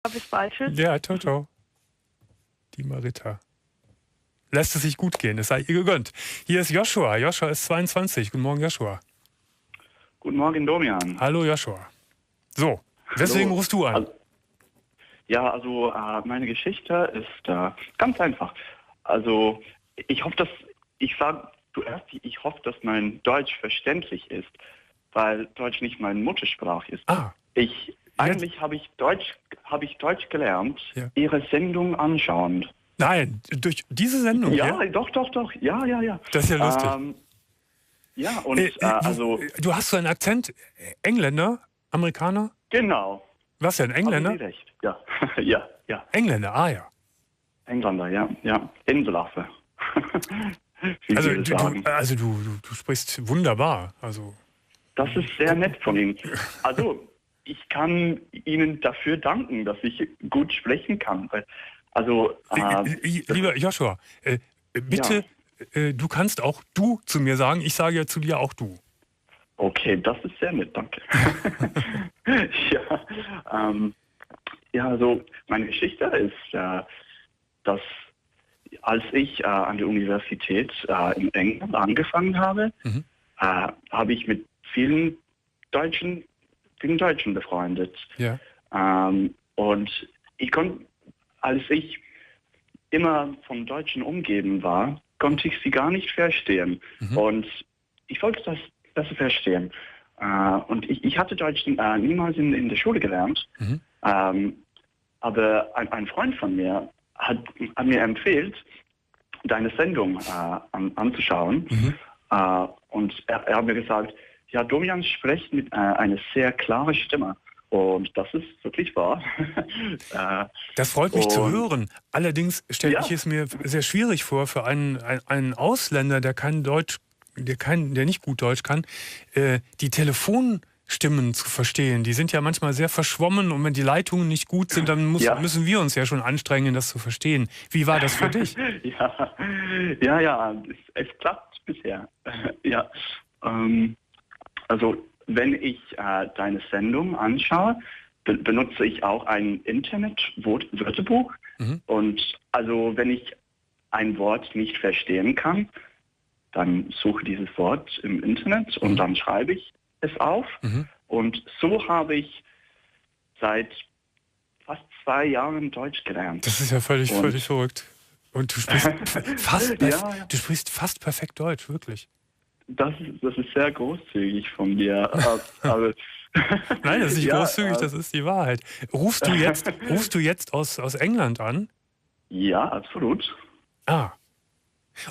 Bis bald. Tschüss. Ja, ciao, ciao. Die Marita. Lässt es sich gut gehen, es sei ihr gegönnt. Hier ist Joshua. Joshua ist 22. Guten Morgen, Joshua. Guten Morgen, Domian. Hallo, Joshua. So, weswegen rufst du an? Meine Geschichte ist ganz einfach. Also, ich hoffe, dass mein Deutsch verständlich ist, weil Deutsch nicht meine Muttersprache ist. Eigentlich habe ich Deutsch gelernt, Ja. Ihre Sendung anschauen. Nein, durch diese Sendung Ja, hier? doch. Ja. Das ist ja lustig. Du hast so einen Akzent, Engländer, Amerikaner? Genau. Was denn, Engländer? Haben Sie recht, ja. ja. Engländer, ja. Engländer, ja. Inselaffe. Also du sprichst wunderbar. Also. Das ist sehr nett von Ihnen. Also, ich kann Ihnen dafür danken, dass ich gut sprechen kann. Lieber Joshua, bitte, du kannst auch du zu mir sagen. Ich sage ja zu dir auch du. Okay, das ist sehr nett, danke. Meine Geschichte ist, dass als ich an der Universität in England angefangen habe, habe ich mit vielen Deutschen befreundet. Ja. Und als ich immer von Deutschen umgeben war, konnte ich sie gar nicht verstehen. Und ich wollte das besser verstehen. Und ich hatte Deutsch niemals in der Schule gelernt. Aber ein Freund von mir hat mir empfohlen, deine Sendung anzuschauen. Und er hat mir gesagt, ja, Domian spricht mit einer sehr klaren Stimme. Und das ist wirklich wahr. Das freut mich zu hören. Allerdings stelle ich es mir sehr schwierig vor, für einen Ausländer, der nicht gut Deutsch kann, die Telefonstimmen zu verstehen. Die sind ja manchmal sehr verschwommen und wenn die Leitungen nicht gut sind, dann müssen wir uns ja schon anstrengen, das zu verstehen. Wie war das für dich? Es klappt bisher. Wenn ich deine Sendung anschaue, benutze ich auch ein Internet-Wörterbuch. Und also wenn ich ein Wort nicht verstehen kann, dann suche dieses Wort im Internet und dann schreibe ich es auf. Und so habe ich seit fast 2 Jahren Deutsch gelernt. Das ist ja völlig verrückt. Und du sprichst fast perfekt Deutsch, wirklich. Das ist sehr großzügig von dir. Aber Nein, das ist nicht großzügig, das ist die Wahrheit. Rufst du jetzt aus England an? Ja, absolut.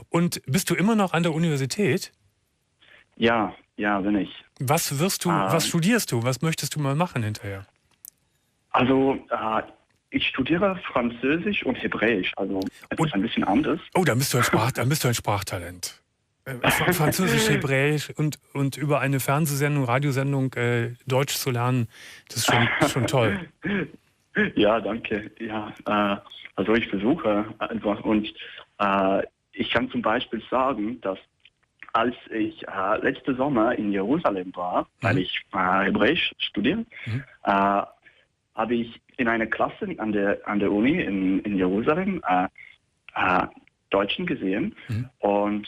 Und bist du immer noch an der Universität? Ja, bin ich. Was studierst du? Was möchtest du mal machen hinterher? Also, ich studiere Französisch und Hebräisch, also etwas ein bisschen anders. Oh, dann bist du ein Sprachtalent. Französisch, Hebräisch und über eine Fernsehsendung, Radiosendung Deutsch zu lernen, das ist schon toll. Ja, danke. Ja, also ich versuche einfach und ich kann zum Beispiel sagen, dass als ich letzte Sommer in Jerusalem war, weil ich Hebräisch studiere, habe ich in einer Klasse an der Uni in Jerusalem Deutschen gesehen und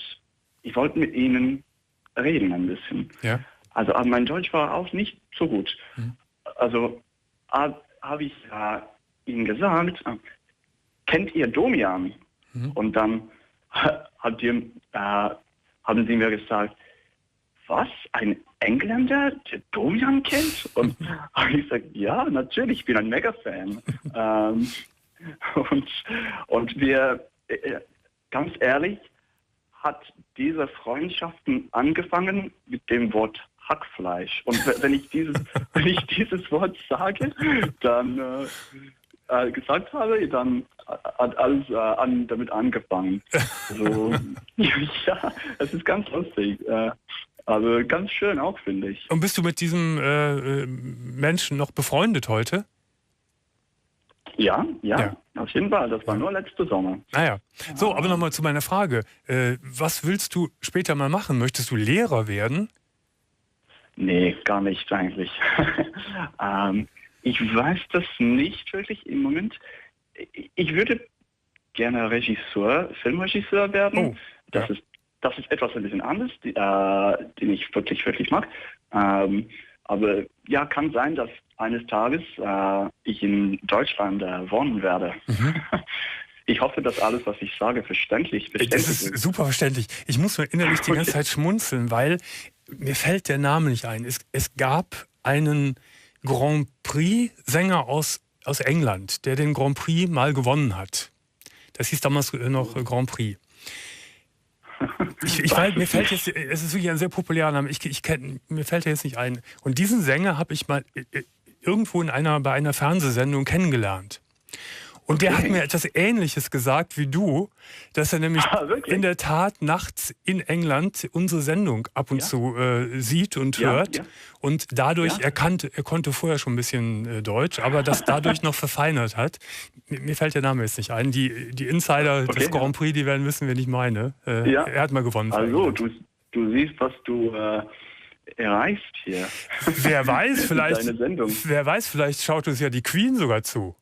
ich wollte mit ihnen reden ein bisschen. Ja. Also aber mein Deutsch war auch nicht so gut. Also habe ich ihnen gesagt, kennt ihr Domian? Und dann haben sie mir gesagt, was, ein Engländer, der Domian kennt? Und habe ich gesagt, ja, natürlich, ich bin ein Mega-Fan. Und wir, ganz ehrlich, hat diese Freundschaften angefangen mit dem Wort Hackfleisch. Und wenn ich dieses Wort sage, dann gesagt habe, dann hat alles damit angefangen. Also, ja, es ist ganz lustig. Aber ganz schön auch, finde ich. Und bist du mit diesem Menschen noch befreundet heute? Ja, auf jeden Fall. Das war nur letzte Sommer. So, aber nochmal zu meiner Frage. Was willst du später mal machen? Möchtest du Lehrer werden? Nee, gar nicht eigentlich. Ich weiß das nicht wirklich im Moment. Ich würde gerne Filmregisseur werden. Oh, ja. Das ist etwas ein bisschen anderes, den ich wirklich, wirklich mag. Aber ja, kann sein, dass eines Tages ich in Deutschland wohnen werde. Mhm. Ich hoffe, dass alles, was ich sage, verständlich Das ist super verständlich. Ich muss mir innerlich die ganze Zeit schmunzeln, weil mir fällt der Name nicht ein. Es gab einen Grand Prix-Sänger aus England, der den Grand Prix mal gewonnen hat. Das hieß damals noch Grand Prix. Mir fällt jetzt, es ist wirklich ein sehr populärer Name, mir fällt er jetzt nicht ein. Und diesen Sänger habe ich mal irgendwo bei einer Fernsehsendung kennengelernt. Und der hat mir etwas Ähnliches gesagt wie du, dass er nämlich in der Tat nachts in England unsere Sendung ab und zu sieht und hört. Ja. Und dadurch er konnte vorher schon ein bisschen Deutsch, aber das dadurch noch verfeinert hat. Mir fällt der Name jetzt nicht ein. Die Insider des Grand Prix, die werden wissen, wen ich meine. Er hat mal gewonnen. Also, du siehst, was du erreichst hier. Wer weiß, vielleicht schaut uns ja die Queen sogar zu.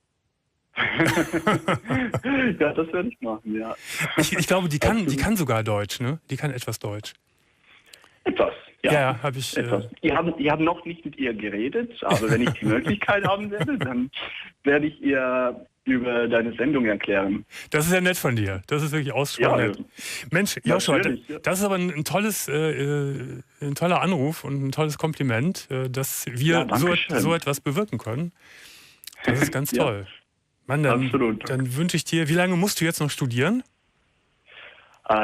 Ja, das werde ich machen, ja. Ich glaube, die kann sogar Deutsch, ne? Die kann etwas Deutsch. Etwas, ja. Ja, habe ich. Etwas. Ich hab noch nicht mit ihr geredet, aber wenn ich die Möglichkeit haben werde, dann werde ich ihr über deine Sendung erklären. Das ist ja nett von dir. Das ist wirklich ausgesprochen nett. Mensch, Joshua, das ist aber ein toller Anruf und ein tolles Kompliment, dass wir so etwas bewirken können. Das ist ganz toll. Mann, dann wünsche ich dir, wie lange musst du jetzt noch studieren?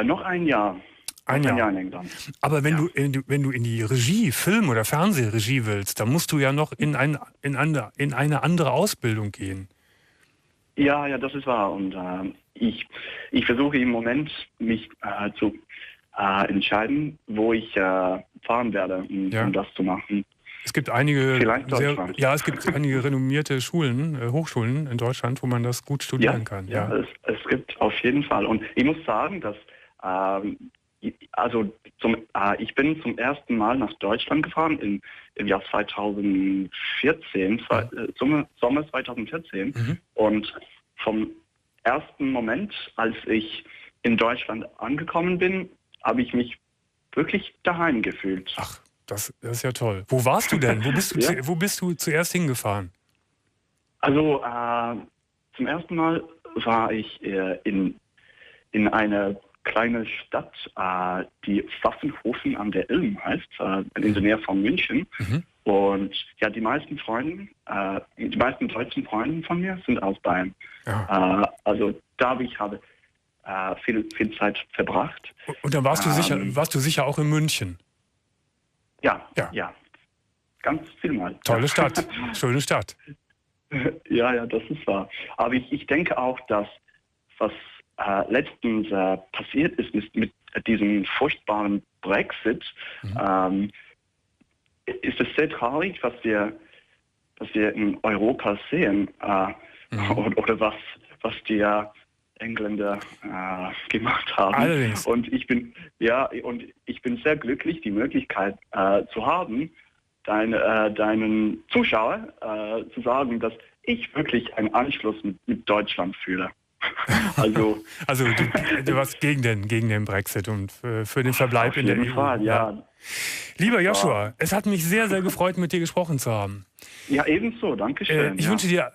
Noch ein Jahr. Ein Jahr in England. Aber wenn du in die Regie, Film- oder Fernsehregie willst, dann musst du ja noch in eine andere Ausbildung gehen. Ja, das ist wahr. Und ich versuche im Moment, mich zu entscheiden, wo ich fahren werde, um das zu machen. Es gibt einige renommierte Hochschulen in Deutschland, wo man das gut studieren kann. Ja, es gibt auf jeden Fall. Und ich muss sagen, dass ich bin zum ersten Mal nach Deutschland gefahren im Jahr 2014, Sommer 2014. Mhm. Und vom ersten Moment, als ich in Deutschland angekommen bin, habe ich mich wirklich daheim gefühlt. Ach. Das ist ja toll. Wo warst du denn? Wo bist du zuerst hingefahren? Also zum ersten Mal war ich in einer kleinen Stadt, die Pfaffenhofen an der Ilm heißt, in der Nähe von München. Mhm. Und ja, die meisten deutschen Freunde von mir sind aus Bayern. Ja. Also da habe ich viel Zeit verbracht. Und dann warst du sicher auch in München? Ja. Ganz viel mal. Tolle Stadt, schöne Stadt. Ja, das ist wahr. Aber ich denke auch, dass was letztens passiert ist mit diesem furchtbaren Brexit, ist es sehr traurig, was wir in Europa sehen oder was die Engländer gemacht haben. Allerdings. Und ich bin sehr glücklich, die Möglichkeit zu haben, deinen Zuschauer zu sagen, dass ich wirklich einen Anschluss mit Deutschland fühle. Also du warst gegen den Brexit und für den Verbleib in der EU. Fall, ja. Lieber Joshua, es hat mich sehr, sehr gefreut, mit dir gesprochen zu haben. Ja, ebenso. Dankeschön. Ich wünsche dir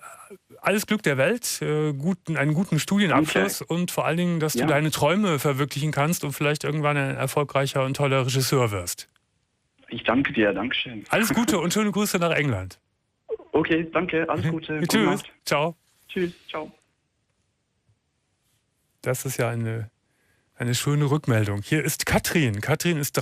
alles Glück der Welt, einen guten Studienabschluss und vor allen Dingen, dass du deine Träume verwirklichen kannst und vielleicht irgendwann ein erfolgreicher und toller Regisseur wirst. Ich danke dir. Dankeschön. Alles Gute und schöne Grüße nach England. Okay, danke. Alles Gute. Tschüss. Ciao. Tschüss. Ciao. Das ist ja eine schöne Rückmeldung. Hier ist Katrin. Katrin ist